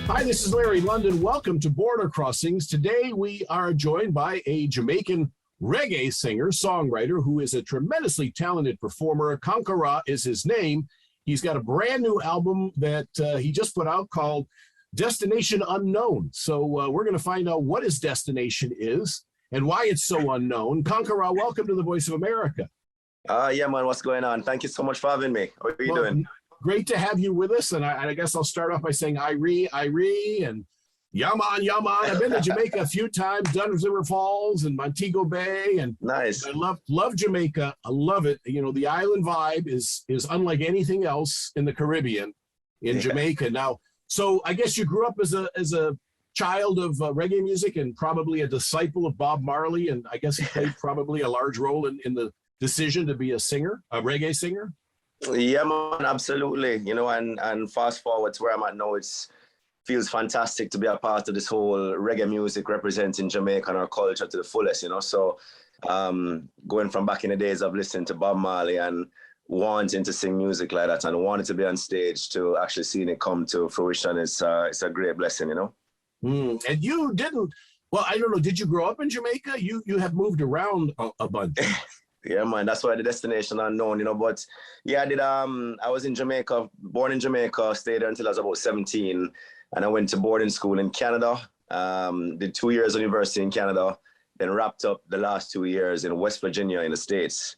Hi, this is Larry London. Welcome to Border Crossings. Today we are joined by a Jamaican reggae singer, songwriter who is a tremendously talented performer. Conkarah is his name. He's got a brand new album that he just put out called Destination Unknown. So we're going to find out what his destination is and why it's so unknown. Conkarah, welcome to the Voice of America. Yeah, man, what's going on? Thank you so much for having me. How are you doing? Great to have you with us. And I guess I'll start off by saying Irie, and Yaman. I've been to Jamaica a few times, Dunn's River Falls and Montego Bay. And nice. I love Jamaica. I love it. You know, the island vibe is unlike anything else in the Caribbean, in Jamaica. Now, so I guess you grew up as a child of reggae music and probably a disciple of Bob Marley. And I guess he played probably a large role in the decision to be a singer, a reggae singer. Yeah, man, absolutely. You know, and fast forward to where I'm at now, feels fantastic to be a part of this whole reggae music representing Jamaica and our culture to the fullest, you know. So going from back in the days of listening to Bob Marley and wanting to sing music like that and wanting to be on stage to actually seeing it come to fruition, it's a great blessing, you know. And you didn't, well, I don't know, did you grow up in Jamaica? You have moved around a bunch. Yeah, man, that's why the destination unknown, you know. But yeah, I was in Jamaica, born in Jamaica, stayed there until I was about 17. And I went to boarding school in Canada, did 2 years of university in Canada, then wrapped up the last 2 years in West Virginia in the States.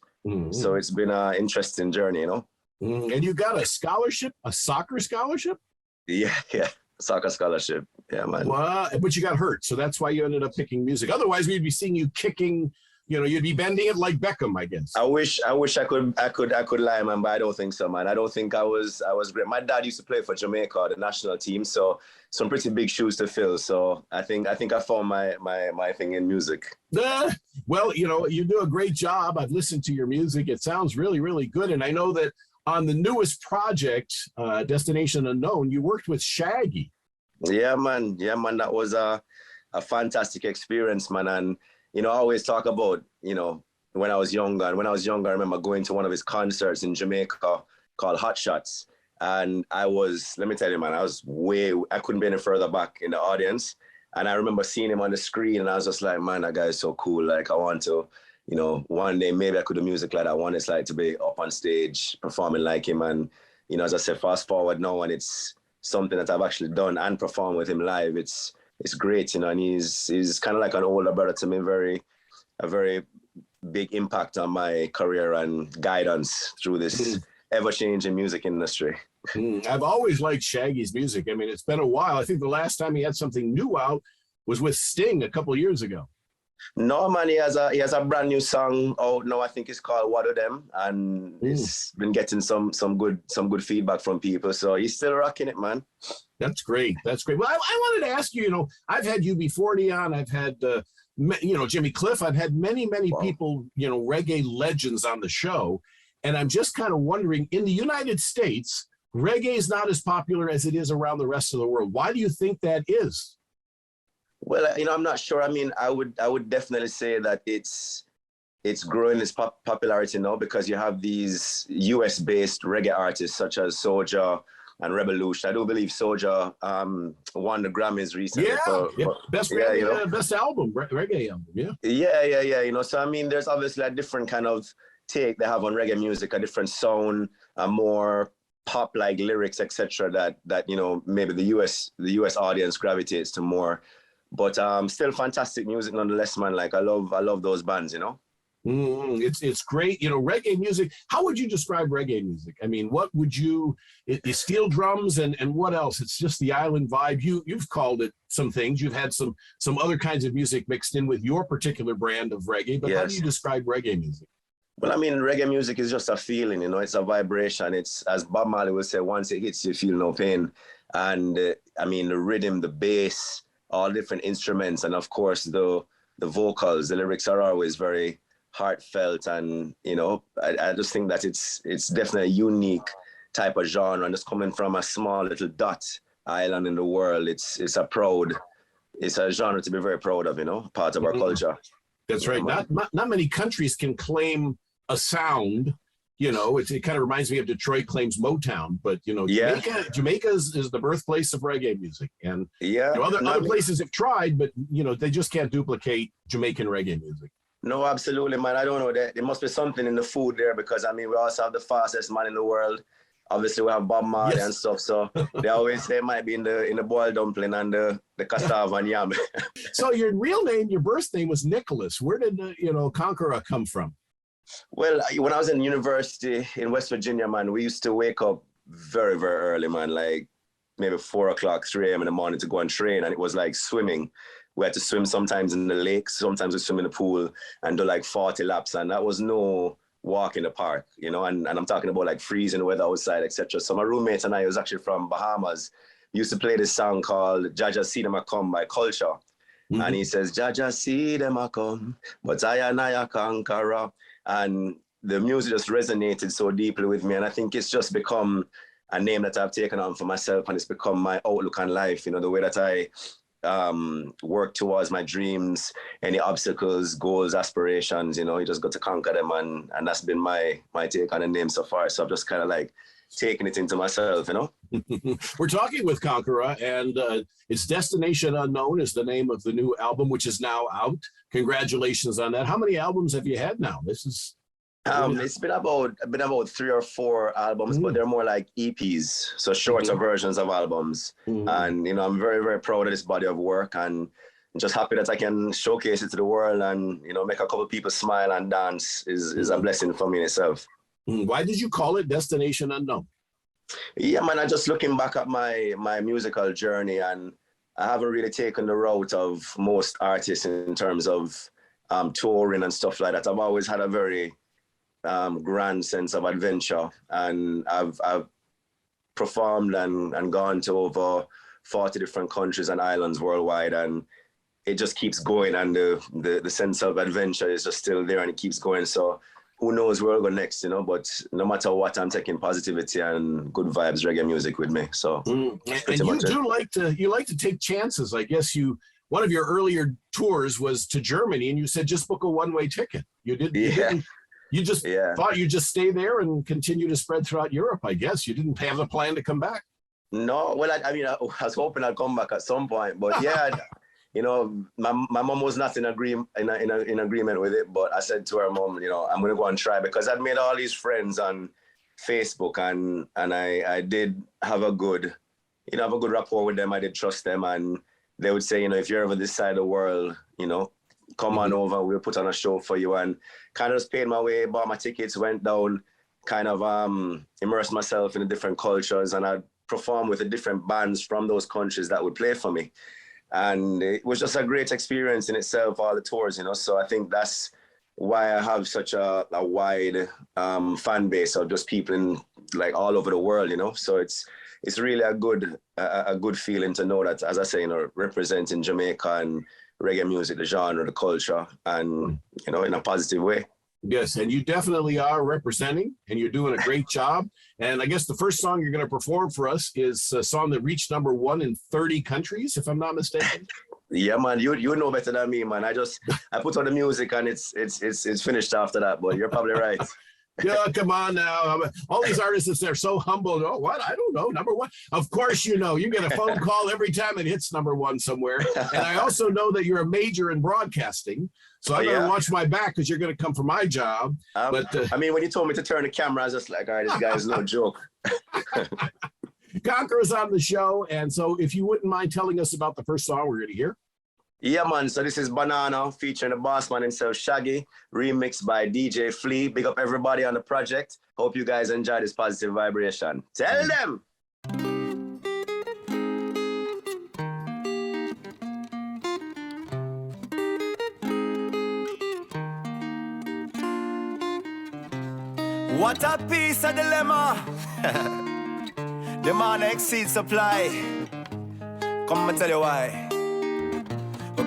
So it's been an interesting journey, you know. And you got a scholarship, a soccer scholarship? Yeah, soccer scholarship. Yeah, man. Well, but you got hurt, so that's why you ended up picking music. Otherwise, we'd be seeing you kicking. You know, you'd be bending it like Beckham, I guess. I wish I could lie, man, but I don't think so, man. I don't think I was great. My dad used to play for Jamaica, the national team, so some pretty big shoes to fill. So I think I found my thing in music. Well, you know, you do a great job. I've listened to your music. It sounds really, really good. And I know that on the newest project, Destination Unknown, you worked with Shaggy. Yeah, man. That was a fantastic experience, man. And you know, I always talk about, you know, when I was younger. And when I was younger, I remember going to one of his concerts in Jamaica called Hot Shots. And let me tell you, man, I couldn't be any further back in the audience. And I remember seeing him on the screen and I was just like, man, that guy is so cool. Like, I want to, you know, one day maybe I could do music like that. I want it's like to be up on stage performing like him. And, you know, as I said, fast forward now, and it's something that I've actually done and performed with him live. It's great, you know, and he's kind of like an older brother to me, a very big impact on my career and guidance through this ever-changing music industry. I've always liked Shaggy's music. I mean, it's been a while. I think the last time he had something new out was with Sting a couple of years ago. No, man, he has a brand new song out now. I think it's called What of Them, and it's been getting some good feedback from people. So he's still rocking it, man. That's great. Well, I wanted to ask you. You know, I've had UB40 on. I've had you know, Jimmy Cliff. I've had many people, you know, reggae legends on the show, and I'm just kind of wondering, in the United States, reggae is not as popular as it is around the rest of the world. Why do you think that is? Well, you know, I'm not sure. I mean, I would definitely say that it's growing its popularity now because you have these US-based reggae artists such as Soulja and Revolution. I do believe Soulja won the Grammys recently. Best album, reggae album. Yeah. You know, so I mean, there's obviously a different kind of take they have on reggae music, a different sound, a more pop-like lyrics, etc. That you know, maybe the US audience gravitates to more. But still fantastic music nonetheless, man. Like I love those bands, you know. It's great, you know. Reggae music. How would you describe reggae music? I mean, what would you? It's steel drums and what else? It's just the island vibe. You've called it some things. You've had some other kinds of music mixed in with your particular brand of reggae. But How do you describe reggae music? Well, I mean, reggae music is just a feeling, you know. It's a vibration. It's, as Bob Marley would say, once it hits you, feel no pain. And I mean, the rhythm, the bass, all different instruments, and of course the vocals, the lyrics are always very heartfelt, and you know, I just think that it's definitely a unique type of genre, and just coming from a small little dot island in the world, it's a genre to be very proud of, you know, part of our culture. That's right. Not many countries can claim a sound You know, it kind of reminds me of Detroit claims Motown, but you know, Jamaica is the birthplace of reggae music, and other places have tried, but you know, they just can't duplicate Jamaican reggae music. No, absolutely, man. I don't know that there must be something in the food there, because I mean, we also have the fastest man in the world. Obviously, we have Bob Marley and stuff, so they always say it might be in the boiled dumpling and the cassava and yam. So your real name, your birth name was Nicholas. Where did Conkarah come from? Well, when I was in university in West Virginia, man, we used to wake up very, very early, man, like maybe 4 o'clock, 3 a.m. in the morning to go and train, and it was like swimming. We had to swim sometimes in the lake, sometimes we swim in the pool and do like 40 laps, and that was no walk in the park, you know, and I'm talking about like freezing weather outside, etc. So my roommate and I was actually from Bahamas. We used to play this song called Jaja See Them A Come by Culture. Mm-hmm. And he says, Jaja see them a come, but I and I a Conkarah. And the music just resonated so deeply with me. And I think it's just become a name that I've taken on for myself, and it's become my outlook on life, you know, the way that I work towards my dreams, any obstacles, goals, aspirations, you know, you just got to conquer them, and that's been my take on the name so far. So I've just kind of like taken it into myself, you know. We're talking with Conkarah, and it's Destination Unknown is the name of the new album, which is now out. Congratulations on that. How many albums have you had now? This is it's been about 3 or 4 albums, but they're more like EPs, so shorter versions of albums. And you know, I'm very, very proud of this body of work, and I'm just happy that I can showcase it to the world, and you know, make a couple people smile and dance is a blessing for me in itself. Why did you call it Destination Unknown? Yeah, man, I just looking back at my musical journey, and I haven't really taken the route of most artists in terms of touring and stuff like that. I've always had a very grand sense of adventure, and I've performed and gone to over 40 different countries and islands worldwide, and it just keeps going, and the sense of adventure is just still there, and it keeps going. So who knows where I'll go next, you know, but no matter what, I'm taking positivity and good vibes reggae music with me. So and you like to take chances. I guess one of your earlier tours was to Germany, and you said just book a one-way ticket. You didn't. You just thought you'd just stay there and continue to spread throughout Europe, I guess. You didn't have a plan to come back. No, well, I mean, I was hoping I'd come back at some point, but yeah, you know, my mom was not in agreement with it, but I said to her, Mom, you know, I'm going to go and try, because I'd made all these friends on Facebook, and I did have a good rapport with them. I did trust them, and they would say, you know, if you're ever this side of the world, you know, come on over, we'll put on a show for you. And kind of just paid my way, bought my tickets, went down, kind of immersed myself in the different cultures, and I'd perform with the different bands from those countries that would play for me. And it was just a great experience in itself, all the tours, you know. So I think that's why I have such a wide fan base of just people in like all over the world, you know. So it's really a good feeling to know that, as I say, you know, representing Jamaica and reggae music, the genre, the culture, and you know, in a positive way. Yes, and you definitely are representing, and you're doing a great job. And I guess the first song you're going to perform for us is a song that reached #1 in 30 countries, if I'm not mistaken. Yeah, man, you know better than me, man. I put on the music, and it's finished after that. But you're probably right. Yeah, come on now. All these artists, they're so humble. Oh, what? I don't know. #1. Of course, you know. You get a phone call every time it hits #1 somewhere. And I also know that you're a major in broadcasting. So I better watch my back, because you're going to come for my job. But I mean, when you told me to turn the camera, I was just like, all right, this guy's no joke. Conkarah's on the show. And so if you wouldn't mind telling us about the first song we're going to hear. Yeah, man. So this is Banana featuring the boss man himself, Shaggy, remixed by DJ Flea. Big up everybody on the project. Hope you guys enjoy this positive vibration. Tell them. What a piece of dilemma. Demand exceeds supply. Come and tell you why.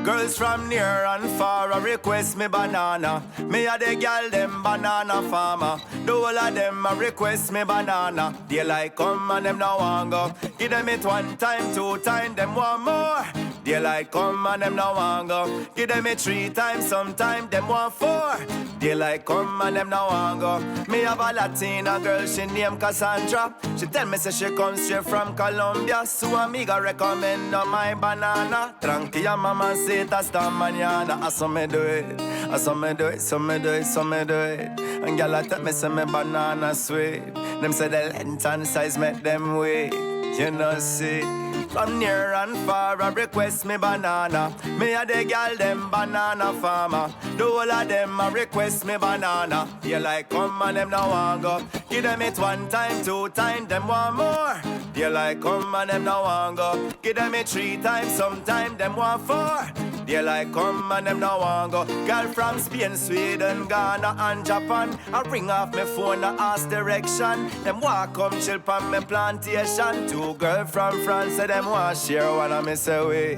Girls from near and far a request me banana. Me a the girl them banana farmer. The whole of them a request me banana. They like come and them now want go. Give them it 1 time, 2 time, them want more. Daylight come and them no want go. Give them it 3 times, sometime them want 4. Daylight come and them no want go. Me have a Latina girl, she named Cassandra. She tell me say she comes straight from Colombia. So amiga recommend my banana. Tranquilla mamacita hasta mañana. I saw me do it, I saw me do it, so me do it, so me do it. And gyal tell me say me banana sweet. Them say the length and size make them wait. You know see. From near and far, I request me banana. Me a the girl, them banana farmer. The whole of them, I request me banana. They like come and them no want go. Give them it 1 time, 2 times, them want more. They like come and them no want go. Give them it 3 times, sometime them want 4. They like come and them no want go. Girl from Spain, Sweden, Ghana and Japan. I ring off my phone, I ask direction. Them walk come chill on me plantation. 2 girls from France, say them want share one of me say we.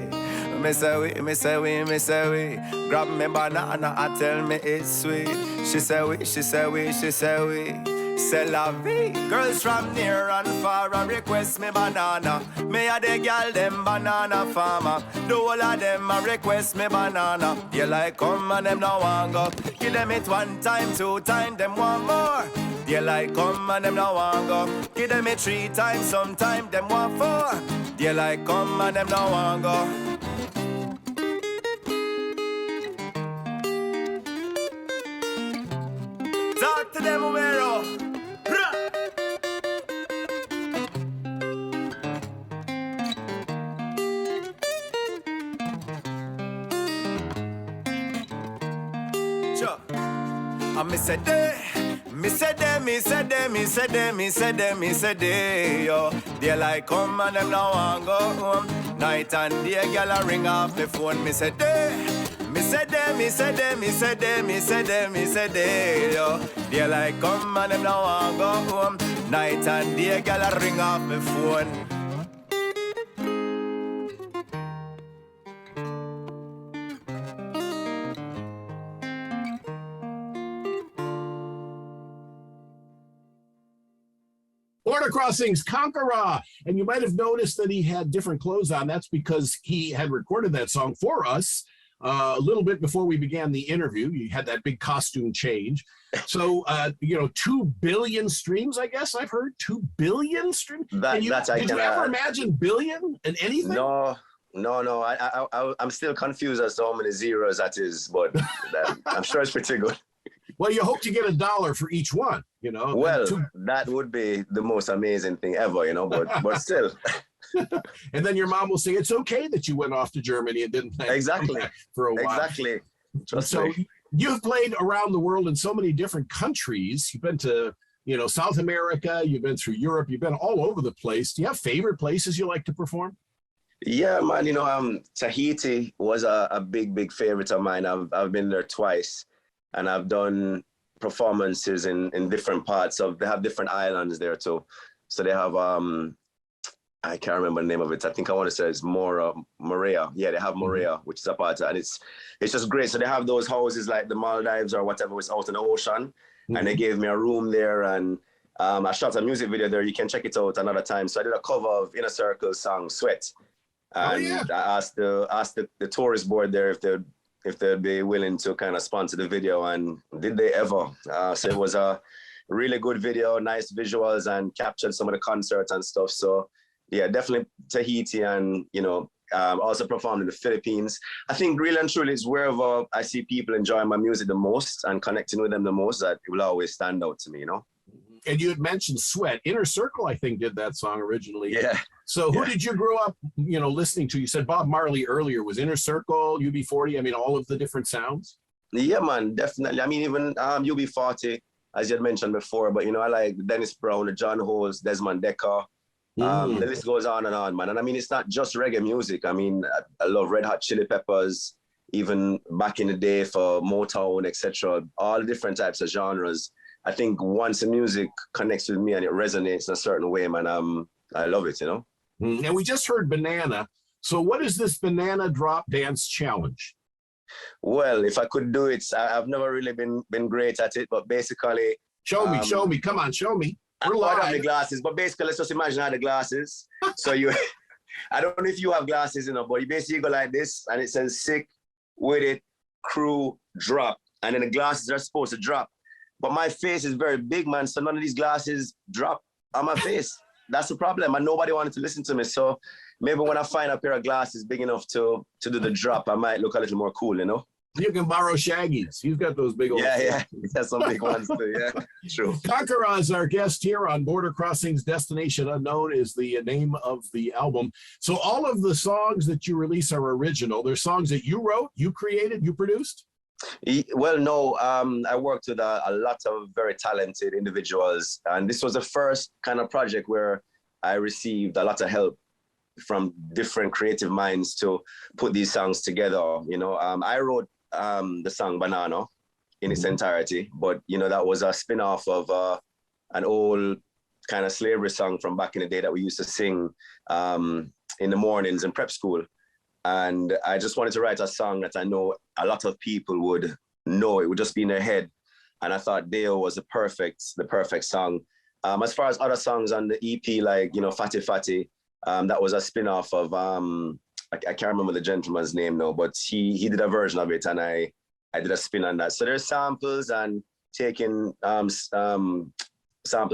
Me say we, me say we, me say we. Grab me banana, I tell me it's sweet. She say we, she say we, she say we. C'est la vie. Girls from near and far and request me banana. Me a the girl them banana farmer. The whole of them a request me banana. You like come and them no want go. Give them it 1 time, 2 times, them want more. You like come and them no want go. Give them it 3 times, sometime them want 4. You like come and them no want go. Talk to them, Umero. Me say they, me say them, me say them, me say them, me say them, me say they, yo. They like come and them now want go home. Night and day, girl a ring off the phone. Me say they, me say them, me say them, me say them, me say them, me say they, yo. They like come and them now want go home. Night and day, girl a ring off the phone. Border Crossings, Conkarah. And you might have noticed that he had different clothes on. That's because he had recorded that song for us a little bit before we began the interview. You had that big costume change. So, 2 billion streams, I guess I've heard. 2 billion streams? Did you ever imagine billion and anything? No. I'm still confused as to how many zeros that is, but I'm sure it's pretty good. Well, you hope to get $1 for each one, you know. Well, that would be the most amazing thing ever, you know, but still. And then your mom will say, it's okay that you went off to Germany and didn't exactly for a while. Exactly. So you've played around the world in so many different countries. You've been to, South America, you've been through Europe, you've been all over the place. Do you have favorite places you like to perform? Yeah, man, Tahiti was a big favorite of mine. I've been there twice. And I've done performances in different parts they have different islands there too. So they have, I can't remember the name of it. I think I want to say it's Morea. Yeah, they have Morea, which is a part and it's just great. So they have those houses like the Maldives or whatever was out in the ocean. And they gave me a room there and I shot a music video there. You can check it out another time. So I did a cover of Inner Circle's song, Sweat. And I asked the tourist board there if they'd be willing to kind of sponsor the video, and did they ever? So it was a really good video, nice visuals, and captured some of the concerts and stuff. So yeah, definitely Tahiti, and also performed in the Philippines. I think really and truly it's wherever I see people enjoying my music the most and connecting with them the most that it will always stand out to me, And you had mentioned Sweat. Inner Circle, I think, did that song originally. Yeah. So who did you grow up, listening to? You said Bob Marley earlier. Was Inner Circle, UB40, I mean, all of the different sounds? Yeah, man, definitely. I mean, even UB40, as you had mentioned before, but, I like Dennis Brown, the John Holes, Desmond Decker. The list goes on, man. And I mean, it's not just reggae music. I mean, I love Red Hot Chili Peppers, even back in the day for Motown, etc. All different types of genres. I think once the music connects with me and it resonates in a certain way, man, I love it, And we just heard Banana. So what is this Banana Drop Dance Challenge? Well, if I could do it, I've never really been great at it, but basically... Show me. Come on, show me. I don't have the glasses, but basically, let's just imagine I had the glasses. So you I don't know if you have glasses, but you basically go like this, and it says sick with it, crew, drop. And then the glasses are supposed to drop. But my face is very big, man, so none of these glasses drop on my face. That's the problem, and nobody wanted to listen to me. So maybe when I find a pair of glasses big enough to do the drop, I might look a little more cool, You can borrow Shaggy's. He's got those big old... Yeah. He has some big ones too, yeah. True. Conkarah is our guest here on Border Crossings. Destination Unknown is the name of the album. So all of the songs that you release are original. They're songs that you wrote, you created, you produced? Well, no, I worked with a lot of very talented individuals. And this was the first kind of project where I received a lot of help from different creative minds to put these songs together. I wrote the song Banana in its entirety, but that was a spin-off of an old kind of slavery song from back in the day that we used to sing in the mornings in prep school. And I just wanted to write a song that I know a lot of people would know. It would just be in their head. And I thought Deo was the perfect song. As far as other songs on the EP, like Fatty Fatty, that was a spin-off of I can't remember the gentleman's name now, but he did a version of it, and I did a spin on that. So there's samples and taking samples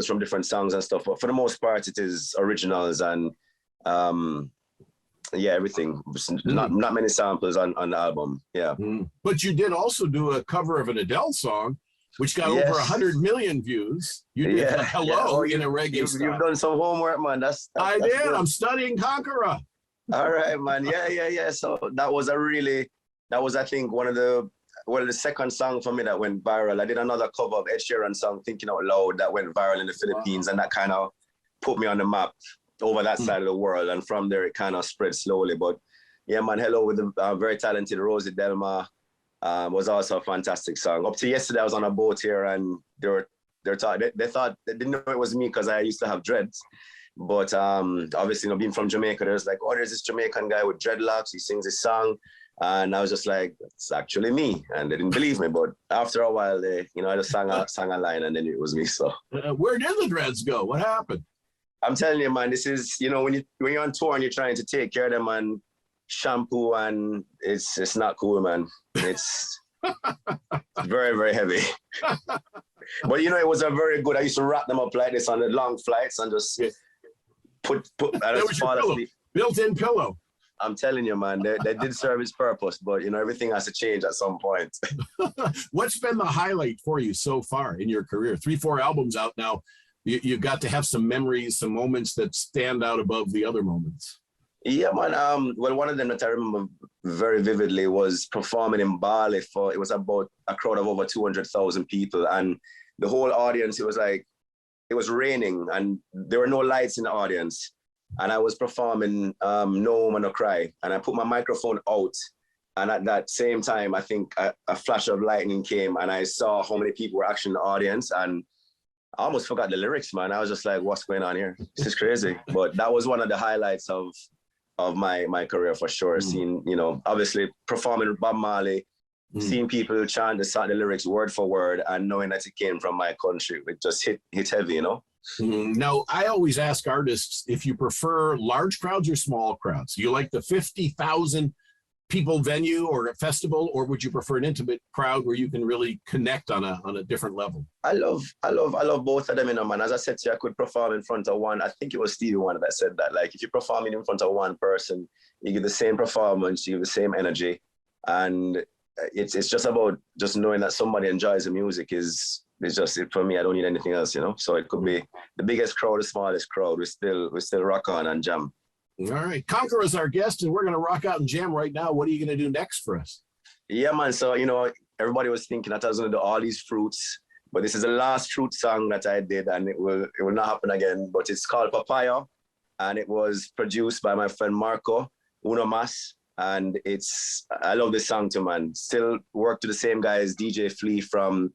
from different songs and stuff. But for the most part, it is originals and everything. Not many samples on the album. Yeah. But you did also do a cover of an Adele song, which got over 100 million views. You did Hello in a reggae style. You've done some homework, man. I did. Good. I'm studying Conkarah. All right, man. Yeah. So that was I think the second song for me that went viral. I did another cover of Ed Sheeran's song, Thinking Out Loud, that went viral in the Philippines. And that kind of put me on the map over that side of the world. And from there, it kind of spread slowly. But yeah, man, Hello with the very talented Rosie Delma was also a fantastic song. Up to yesterday, I was on a boat here, and they thought they didn't know it was me because I used to have dreads. But obviously, being from Jamaica, there's like, there's this Jamaican guy with dreadlocks. He sings this song. And I was just like, it's actually me. And they didn't believe me. But after a while, I just sang a line, and then it was me. So where did the dreads go? What happened? I'm telling you, man, this is, when you're on tour and you're trying to take care of them and shampoo, and it's not cool, man. It's very, very heavy. But, it was a very good, I used to wrap them up like this on the long flights and just... I just fall asleep. Built-in pillow. I'm telling you, man, they did serve its purpose, but everything has to change at some point. What's been the highlight for you so far in your career? 3-4 albums out now. You've got to have some memories, some moments that stand out above the other moments. Yeah, man. Well, one of them that I remember very vividly was performing in Bali it was about a crowd of over 200,000 people, and the whole audience, it was raining and there were no lights in the audience. And I was performing No Woman No Cry, and I put my microphone out. And at that same time, I think a flash of lightning came, and I saw how many people were actually in the audience. And I almost forgot the lyrics, man. I was just like, what's going on here? This is crazy. But that was one of the highlights of my career for sure. Seeing, obviously performing with Bob Marley, seeing people chant the lyrics word for word, and knowing that it came from my country, it just hit heavy, Now, I always ask artists if you prefer large crowds or small crowds. Do you like the 50,000 people venue or a festival, or would you prefer an intimate crowd where you can really connect on a different level? I love both of them, man. As I said to you, I could perform in front of one. I think it was Stevie Wonder that said that. Like, if you're performing in front of one person, you get the same performance, you get the same energy, and it's just about just knowing that somebody enjoys the music is just it for me. I don't need anything else, So it could be the biggest crowd, the smallest crowd. We still rock on and jam. All right, Conkarah is our guest, and we're going to rock out and jam right now. What are you going to do next for us? Yeah, man. So everybody was thinking that I was going to do all these fruits, but this is the last fruit song that I did, and it will not happen again. But it's called Papaya, and it was produced by my friend Marco Uno Mas. And I love this song too, man. Still work to the same guy as DJ Flea from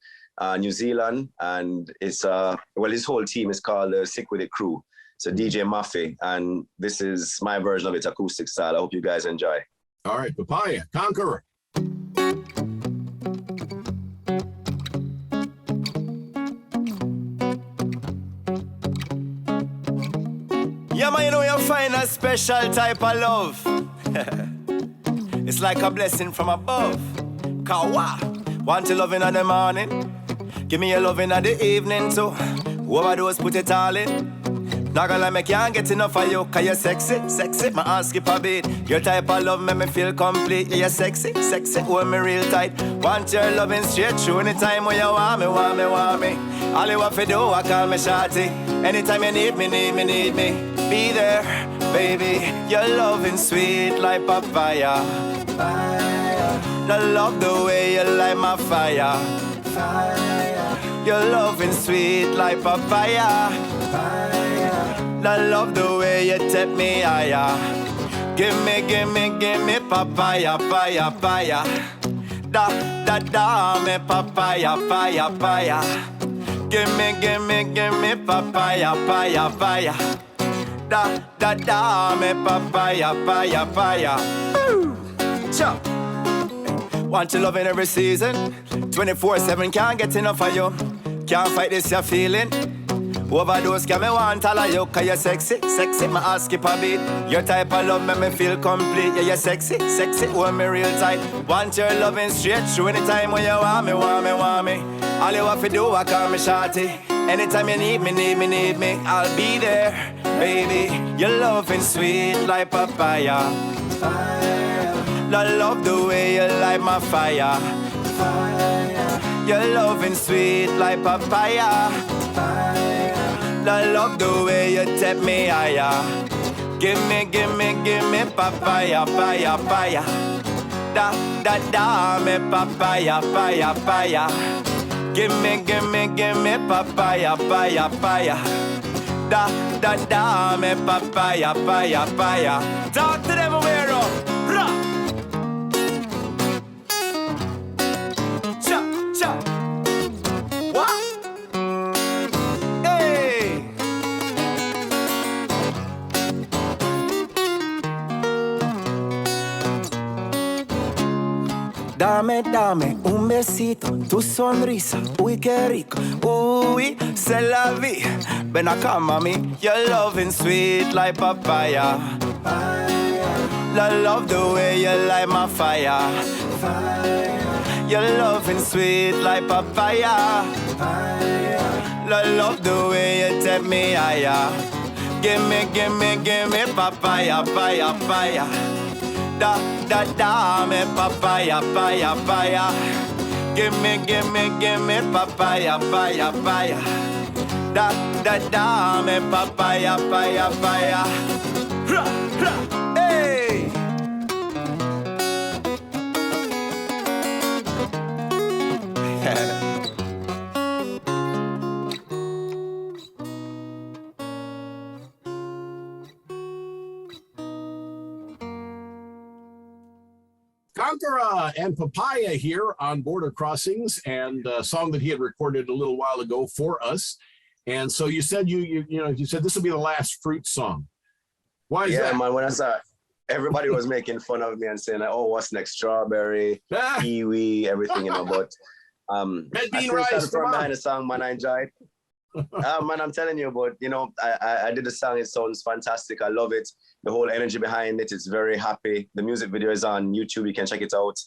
New Zealand, and it's his whole team is called the Sick With It Crew. So DJ Maffei, and this is my version of it, acoustic style. I hope you guys enjoy. All right, Papaya, Conkarah. Yeah, man, you know you find a special type of love. It's like a blessing from above. Kawa, want your loving in the morning, give me your loving in the evening too. Overdose, put it all in. Not gonna make you can't get enough of you, cause you're sexy, sexy. My heart skip a beat. Your type of love make me feel complete. Yeah, you're sexy, sexy, hold me real tight. Want your loving straight through anytime when you want me, want me, want me. All you have to do, I call me shawty. Anytime you need me, need me, need me. Be there, baby. Your loving sweet like papaya. I love the way you light my fire. Your loving sweet like papaya. I love the way you take me higher. Give me papaya, papaya, papaya. Da, me papaya, papaya, papaya. Give me papaya, papaya, papaya. Da, me papaya, papaya, papaya. Chop. Want your love in every season. 24/7, can't get enough of you. Can't fight this, you're feeling. Overdose, can me want all of you. Cause you're sexy, sexy, my ass skip a beat. Your type of love make me feel complete. Yeah, you're sexy, sexy, hold me real tight. Want your loving straight through anytime when you want me, want me, want me. All you have to do, I call me shawty. Anytime you need me, need me, need me, I'll be there, baby. Your loving sweet like papaya. I love the way you light my fire. Your loving sweet like papaya. I love the way you take me higher. Give me papaya, papaya, papaya. Da, me papaya, papaya, papaya. Give me papaya, papaya, papaya. Da, me papaya, papaya, papaya. Talk to them, Wero. Dame un besito, tu sonrisa, uy qué rico, uy, c'est la vie. Ven acá mami, your loving sweet like papaya. I love the way you light my fire. Your loving sweet like papaya. I love the way you take me higher. Give me papaya, papaya, papaya. Da, me papaya, papaya, papaya. Give me papaya, papaya, papaya. Da, me papaya, papaya, papaya. Hey! Conkarah and Papaya here on Border Crossings, and a song that he had recorded a little while ago for us. And so you said you said this will be the last Fruit song. Why is that? Yeah, man. When I saw everybody was making fun of me and saying like, "Oh, what's next? Strawberry, kiwi, everything," But red I bean still rice, stand firm come on. behind the song, man. I enjoyed. Man, I'm telling you, but I did the song. It sounds fantastic. I love it. The whole energy behind it is very happy. The music video is on YouTube. You can check it out.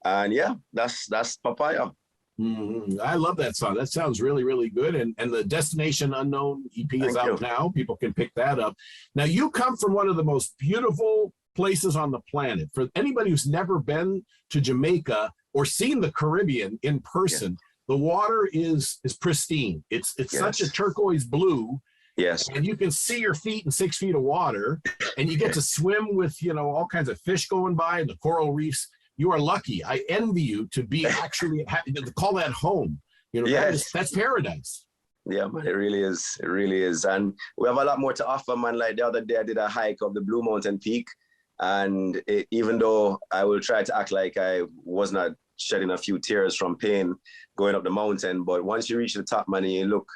And yeah, that's Papaya. Mm-hmm. I love that song. That sounds really, really good. And the Destination Unknown EP is out now. People can pick that up. Now, you come from one of the most beautiful places on the planet. For anybody who's never been to Jamaica or seen the Caribbean in person, the water is pristine. It's such a turquoise blue. Yes. And you can see your feet in 6 feet of water, and you get to swim with, all kinds of fish going by and the coral reefs. You are lucky. I envy you to be actually to call that home. That's paradise. Yeah, man, it really is. It really is. And we have a lot more to offer, man. Like the other day, I did a hike of the Blue Mountain Peak. And even though I will try to act like I was not shedding a few tears from pain going up the mountain, but once you reach the top, man, and you look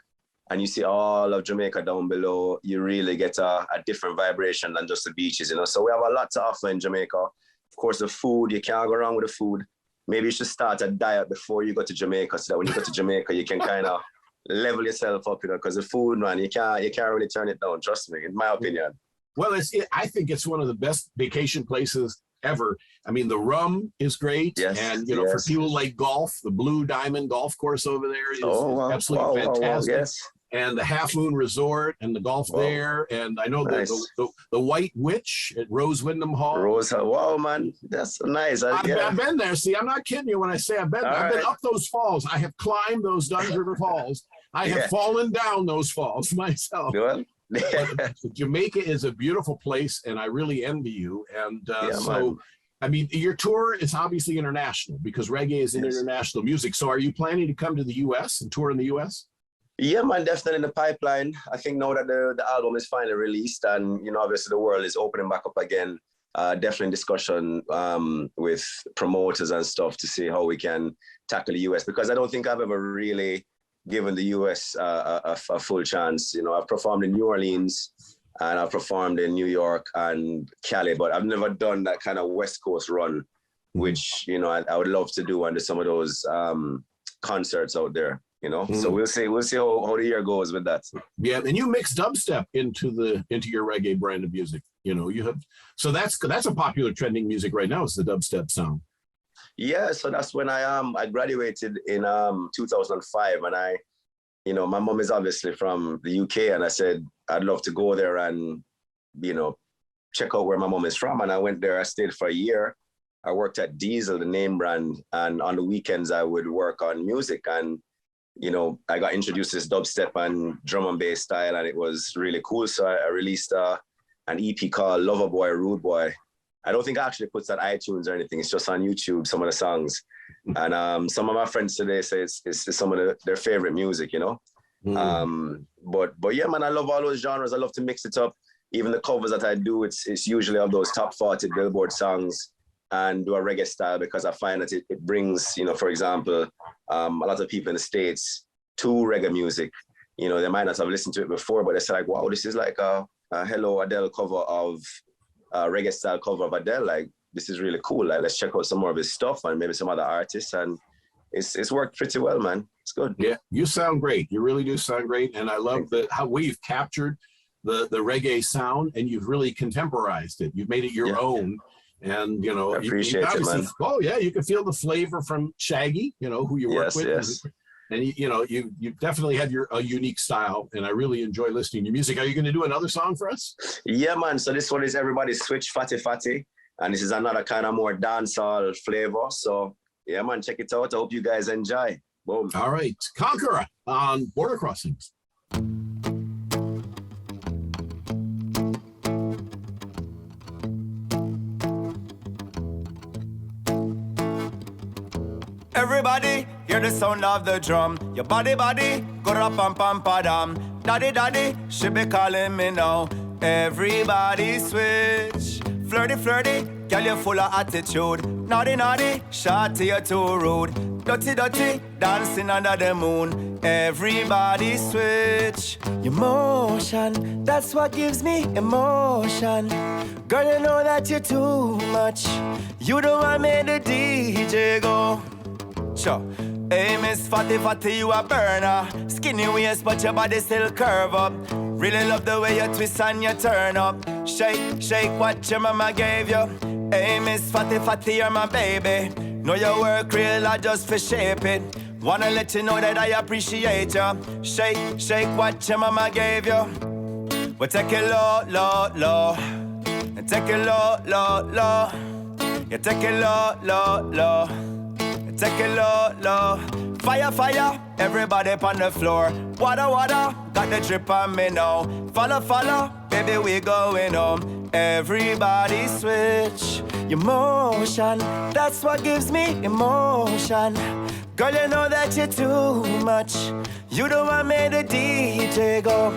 and you see all of Jamaica down below, you really get a different vibration than just the beaches, So we have a lot to offer in Jamaica. Of course, the food, you can't go wrong with the food. Maybe you should start a diet before you go to Jamaica, so that when you go to Jamaica, you can kind of level yourself up, because the food, man, you can't really turn it down. Trust me, in my opinion. Well, I think it's one of the best vacation places ever. I mean, the rum is great. Yes, And, you know, for people like golf, the Blue Diamond Golf Course over there is absolutely fantastic. Yes. And the Half Moon Resort and the golf there. And I know the White Witch at Rose Wyndham Hall. Wow, man. That's nice. I've been there. See, I'm not kidding you when I say I've been up those falls. I have climbed those Duns River Falls. I have fallen down those falls myself. Well, Jamaica is a beautiful place, and I really envy you. And man. I mean, your tour is obviously international because reggae is international music. So are you planning to come to the U.S. and tour in the U.S.? Yeah, man, definitely in the pipeline. I think now that the album is finally released and, you know, obviously the world is opening back up again, definitely in discussion with promoters and stuff to see how we can tackle the US, because I don't think I've ever really given the US a full chance. You know, I've performed in New Orleans and I've performed in New York and Cali, but I've never done that kind of West Coast run, which, you know, I would love to do under some of those concerts out there. You know, so we'll see how the year goes with that. Yeah, and you mix dubstep into your reggae brand of music. You know, you have, so that's a popular trending music right now. Is the dubstep sound? Yeah, so that's when I graduated in 2005, and you know, my mom is obviously from the UK, and I said I'd love to go there and, you know, check out where my mom is from, and I went there. I stayed for a year. I worked at Diesel, the name brand, and on the weekends I would work on music. And you know, I got introduced to this dubstep and drum and bass style, and it was really cool. So I released an EP called Lover Boy, Rude Boy. I don't think I actually put that iTunes or anything. It's just on YouTube, some of the songs. And some of my friends today say it's some of their favorite music, you know? But yeah, man, I love all those genres. I love to mix it up. Even the covers that I do, it's usually of those top 40 Billboard songs, and do a reggae style, because I find that it brings, you know, for example, a lot of people in the States to reggae music. You know, they might not have listened to it before, but they say like, wow, this is like a Hello Adele cover of a reggae style cover of Adele. Like, this is really cool. Like, let's check out some more of his stuff and maybe some other artists. And it's worked pretty well, man. It's good. Yeah, you sound great. You really do sound great. And I love how we've captured the reggae sound, and you've really contemporized it. You've made it your own. And, you know, I appreciate it, man. Oh, yeah, you can feel the flavor from Shaggy, you know, who you work with. Yes. And, you know, you definitely have a unique style, and I really enjoy listening to your music. Are you going to do another song for us? Yeah, man. So this one is Everybody's Switch, Fatty Fatty. And this is another kind of more dancehall flavor. So, yeah, man, check it out. I hope you guys enjoy. Boom. All right. Conkarah on Border Crossings. Everybody, hear the sound of the drum. Your body, go ra pam pam padam. Daddy, she be calling me now. Everybody switch. Flirty, girl, you full of attitude. Naughty, shawty, you too rude. Dirty, dancing under the moon. Everybody switch. Emotion, that's what gives me emotion. Girl, you know that you're too much. You the one made the DJ go. Sure. Hey, Miss Fatty, you a burner. Skinny waist, but your body still curve up. Really love the way you twist and you turn up. Shake what your mama gave you. Hey, Miss Fatty, you're my baby. Know you work real, I just for shape it. Wanna let you know that I appreciate you. Shake what your mama gave you. We take it low. And take it low. You take it low. Take it low. Fire, everybody on the floor. Water, got the drip on me now. Follow, baby, we going home. Everybody switch. Emotion, that's what gives me emotion. Girl, you know that you're too much. You the one made the DJ go.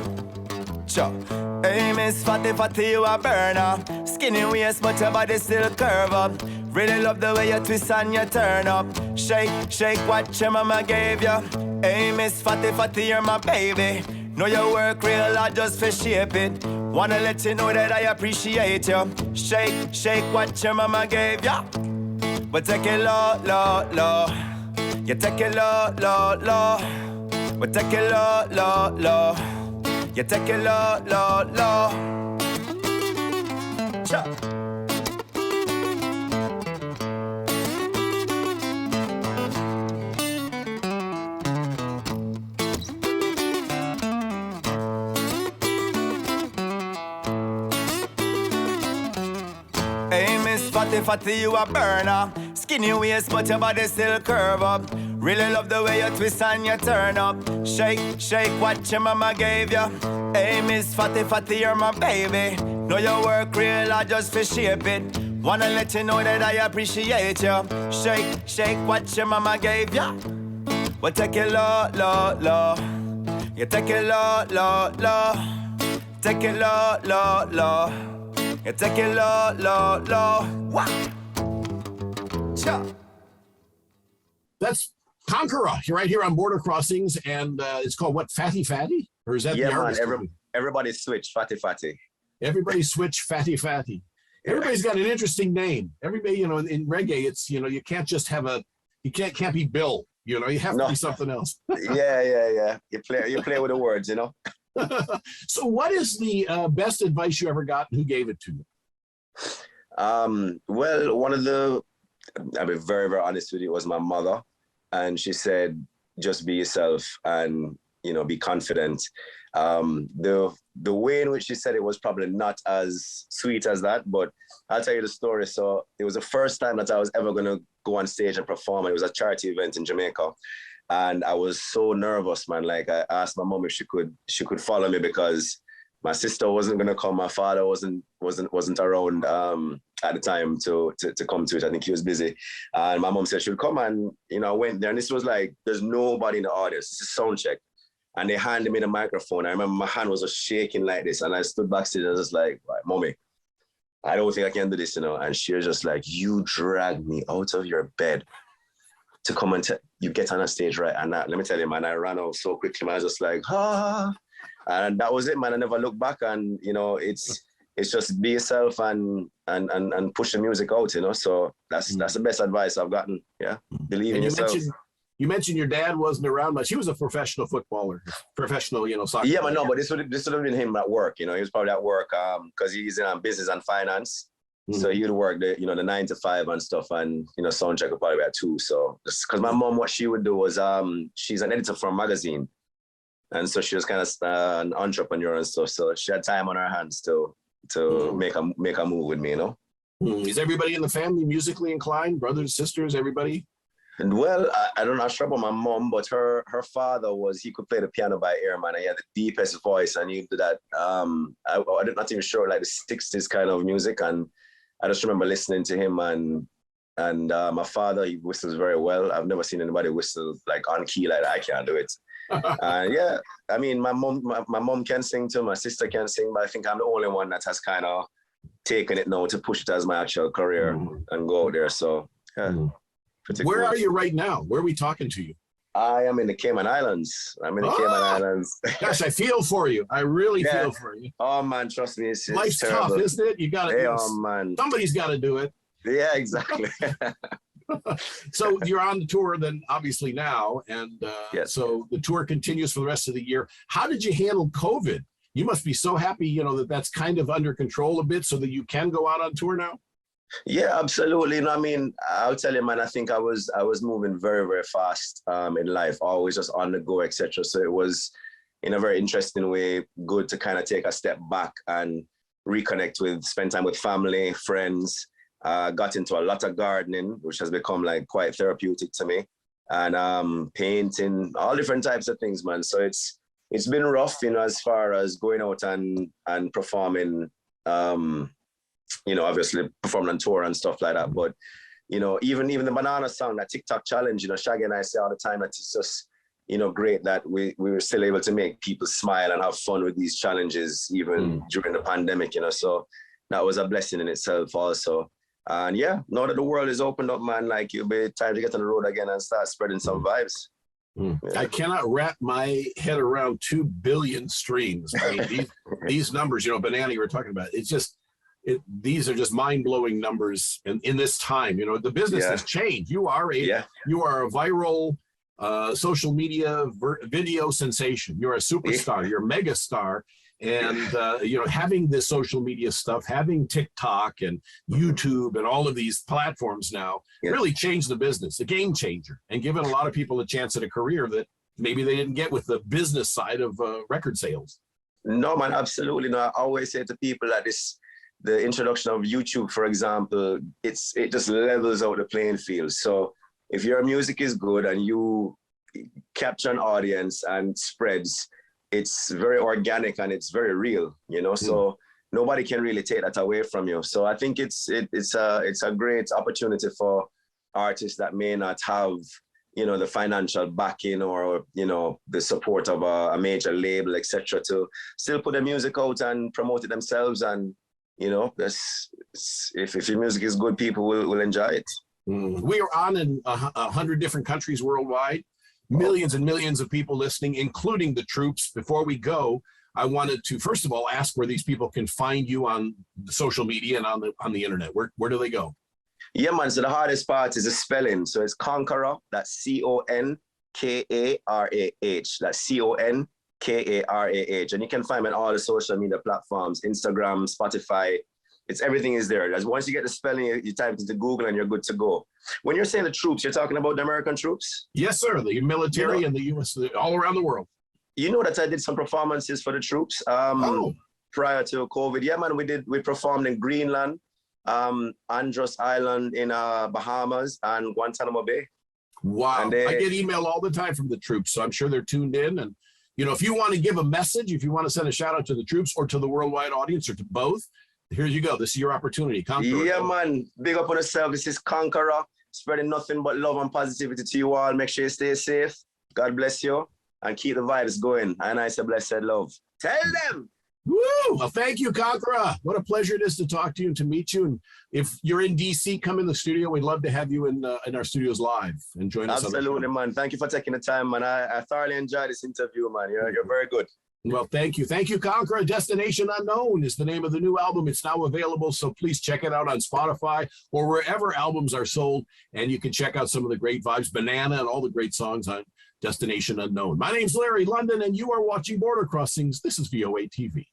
Hey, Miss Fatty, you a burner. Skinny waist, but your body still curve up. Really love the way you twist and you turn up. Shake what your mama gave you. Hey, Miss Fatty, you're my baby. Know you work real, I just for shape it. Wanna let you know that I appreciate you. Shake what your mama gave you. But take it low. You take it low. But take it low. You take it low. Hey, Miss Fatty Fatty, you a burner. Skinny waist, but your body still curve up. Really love the way you twist and you turn up. Shake, shake what your mama gave you. Hey, Miss Fatty Fatty, you're my baby. Know you work real, I just for shape it. Wanna let you know that I appreciate you. Shake, shake what your mama gave you. Well, take it low, low, low. You take it low, low, low. Take it low, low, low. You take it low, low, low. Wow. Cha. That's Conkarah. You're right here on Border Crossings, and it's called what? Fatty Fatty? Or is that the artist? Everybody switch Fatty Fatty. Everybody switch Fatty Fatty. Everybody's got an interesting name. Everybody, you know, in reggae, it's, you know, you can't just have can't be Bill. You know, you have to be something else. Yeah. You play with the words, you know. So what is the best advice you ever got, and who gave it to you? Well, I'll be very, very honest with you, it was my mother. And she said, just be yourself and, you know, be confident. The way in which she said it was probably not as sweet as that, but I'll tell you the story. So it was the first time that I was ever going to go on stage and perform. It was a charity event in Jamaica. And I was so nervous, man. Like, I asked my mom if she could follow me because my sister wasn't gonna come. My father wasn't around at the time to come to it. I think he was busy. And my mom said she would come, and you know, I went there, and this was like, there's nobody in the audience. This is sound check, and they handed me the microphone. I remember my hand was just shaking like this, and I stood backstage and I was just like, right, mommy, I don't think I can do this, you know. And she was just like, you dragged me out of your bed to come and you get on a stage, right? And let me tell you, man, I ran out so quickly, man. I was just like, and that was it, man. I never looked back. And you know, it's just be yourself and push the music out, you know. So that's the best advice I've gotten. Yeah, believe in yourself. You mentioned your dad wasn't around much. He was a professional footballer, professional, you know, soccer. Yeah, but no, but this would have been him at work. You know, he was probably at work because he's in business and finance. Mm-hmm. So he would work the 9 to 5 and stuff, and you know, soundcheck would probably be at 2. So because my mom, what she would do was she's an editor for a magazine, and so she was kind of an entrepreneur and stuff. So she had time on her hands to make a move with me, you know. Is everybody in the family musically inclined? Brothers, sisters, everybody? And well, I don't know, I'm sure about my mom, but her father he could play the piano by ear, man. He had the deepest voice, and he did that. I'm not even sure, like the 60s kind of music, and I just remember listening to him, and my father, he whistles very well. I've never seen anybody whistle like on key like that. I can't do it. Yeah, I mean, my mom can sing too. My sister can sing, but I think I'm the only one that has kind of taken it now to push it as my actual career and go out there. So yeah. Where are you right now? Where are we talking to you? I am in the Cayman Islands. Cayman Islands. Gosh, I feel for you. I really feel for you. Oh man, trust me, life's terrible. tough, isn't it? You got to. Oh man, somebody's got to do it. Yeah, exactly. So you're on the tour then, obviously now, and yes. So the tour continues for the rest of the year. How did you handle COVID? You must be so happy, you know, that's kind of under control a bit, so that you can go out on tour now. Yeah, absolutely. You know, I mean, I'll tell you, man, I think I was moving very, very fast in life, always just on the go, etc. So it was, in a very interesting way, good to kind of take a step back and reconnect spend time with family, friends. Got into a lot of gardening, which has become like quite therapeutic to me, and painting, all different types of things, man. So it's been rough, you know, as far as going out and performing. You know, obviously performing on tour and stuff like that. But, you know, even the Banana song, that TikTok challenge, you know, Shaggy and I say all the time that it's just, you know, great that we were still able to make people smile and have fun with these challenges, even during the pandemic, you know. So that was a blessing in itself also. And yeah, now that the world is opened up, man, like it'll be time to get on the road again and start spreading some vibes. Yeah. I cannot wrap my head around 2 billion streams. I mean, these numbers, you know, Banana you were talking about, it's just, these are just mind-blowing numbers in this time. You know, the business has changed. You are a viral social media video sensation. You're a superstar. You're a mega star, And, having this social media stuff, having TikTok and YouTube and all of these platforms now really changed the business, a game changer, and given a lot of people a chance at a career that maybe they didn't get with the business side of record sales. No, man, absolutely. No, I always say to people that the introduction of YouTube, for example, it just levels out the playing field. So if your music is good and you capture an audience and spreads, it's very organic and it's very real, so nobody can really take that away from you. So I think it's a great opportunity for artists that may not have, the financial backing or, the support of a major label, etc., to still put their music out and promote it themselves. And, if your music is good, people will enjoy it. We are on in 100 different countries worldwide. Millions and millions of people listening, including the troops. Before we go, I wanted to, first of all, ask where these people can find you on social media and on the internet. Where do they go? Yeah, man. So the hardest part is the spelling. So it's Conkarah. That's Conkarah. That's Conkarah. And you can find me on all the social media platforms, Instagram, Spotify. Everything is there. Once you get the spelling, you type it into Google and you're good to go. When you're saying the troops, you're talking about the American troops? Yes, sir. The military and the U.S., all around the world. You know that I did some performances for the troops prior to COVID. Yeah, man, we performed in Greenland, Andros Island in Bahamas, and Guantanamo Bay. Wow. And I get email all the time from the troops, so I'm sure they're tuned in. And, if you want to give a message, if you want to send a shout out to the troops or to the worldwide audience or to both, here you go. This is your opportunity. Conkarah. Yeah, man. Big up on yourself. This is Conkarah, spreading nothing but love and positivity to you all. Make sure you stay safe. God bless you. And keep the vibes going. And I say blessed love. Tell them. Woo! Well, thank you, Conkarah. What a pleasure it is to talk to you and to meet you. And if you're in DC, come in the studio. We'd love to have you in our studios live and join us. Absolutely, man. Thank you for taking the time, man. I thoroughly enjoyed this interview, man. You're very good. Well, thank you. Thank you, Conkarah. Destination Unknown is the name of the new album. It's now available, so please check it out on Spotify or wherever albums are sold. And you can check out some of the great vibes, Banana, and all the great songs on Destination Unknown. My name's Larry London, and you are watching Border Crossings. This is VOA TV.